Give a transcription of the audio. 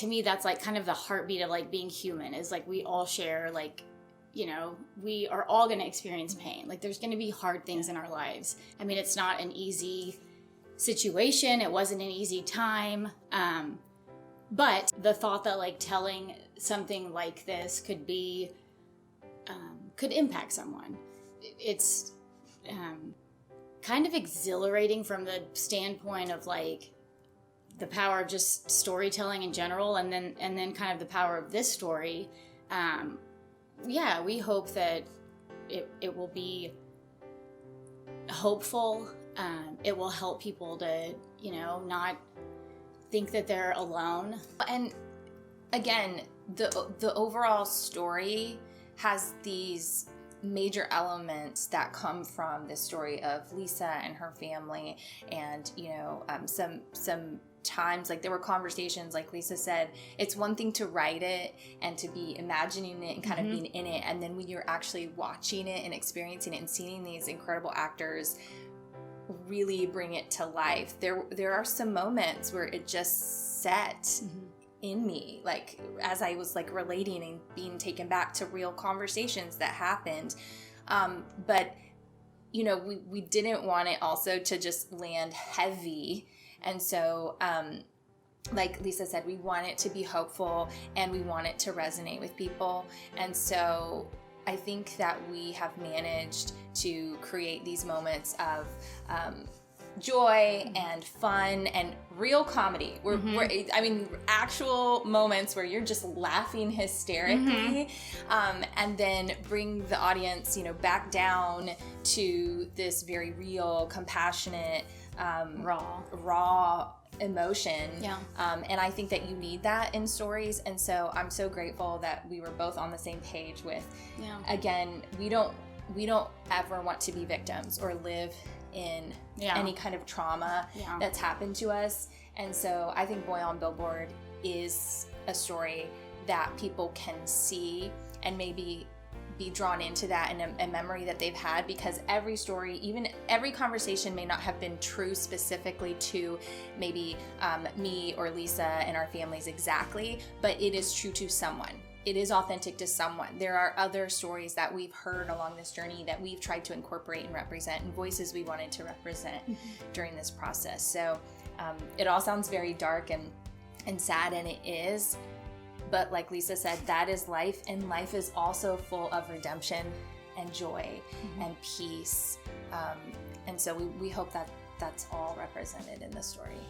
to me, that's like kind of the heartbeat of like being human, is like we all share, like, you know, we are all going to experience pain. Like there's going to be hard things in our lives. I mean, it's not an easy situation. It wasn't an easy time. But the thought that like telling something like this could be, could impact someone. It's kind of exhilarating from the standpoint of like the power of just storytelling in general, and then kind of the power of this story. We hope that it will be hopeful. It will help people to, you know, not think that they're alone. And again, the overall story has these major elements that come from the story of Lisa and her family, and you know, some times, like there were conversations, like Lisa said, it's one thing to write it and to be imagining it and kind of being in it, and then when you're actually watching it and experiencing it and seeing these incredible actors really bring it to life, there are some moments where it just set in me, like as I was like relating and being taken back to real conversations that happened. But you know, we didn't want it also to just land heavy. And so, like Lisa said, we want it to be hopeful and we want it to resonate with people. And so I think that we have managed to create these moments of joy and fun and real comedy. We're I mean, actual moments where you're just laughing hysterically, and then bring the audience, you know, back down to this very real, compassionate, raw emotion. And I think that you need that in stories. And so I'm so grateful that we were both on the same page with, again, we don't ever want to be victims or live in any kind of trauma that's happened to us. And so I think Boy on Billboard is a story that people can see and maybe be drawn into that in a memory that they've had, because every story, even every conversation may not have been true specifically to maybe me or Lisa and our families exactly, but it is true to someone. It is authentic to someone. There are other stories that we've heard along this journey that we've tried to incorporate and represent, and voices we wanted to represent during this process. So it all sounds very dark and sad, and it is. But like Lisa said, that is life, and life is also full of redemption and joy and peace. And so we hope that that's all represented in the story.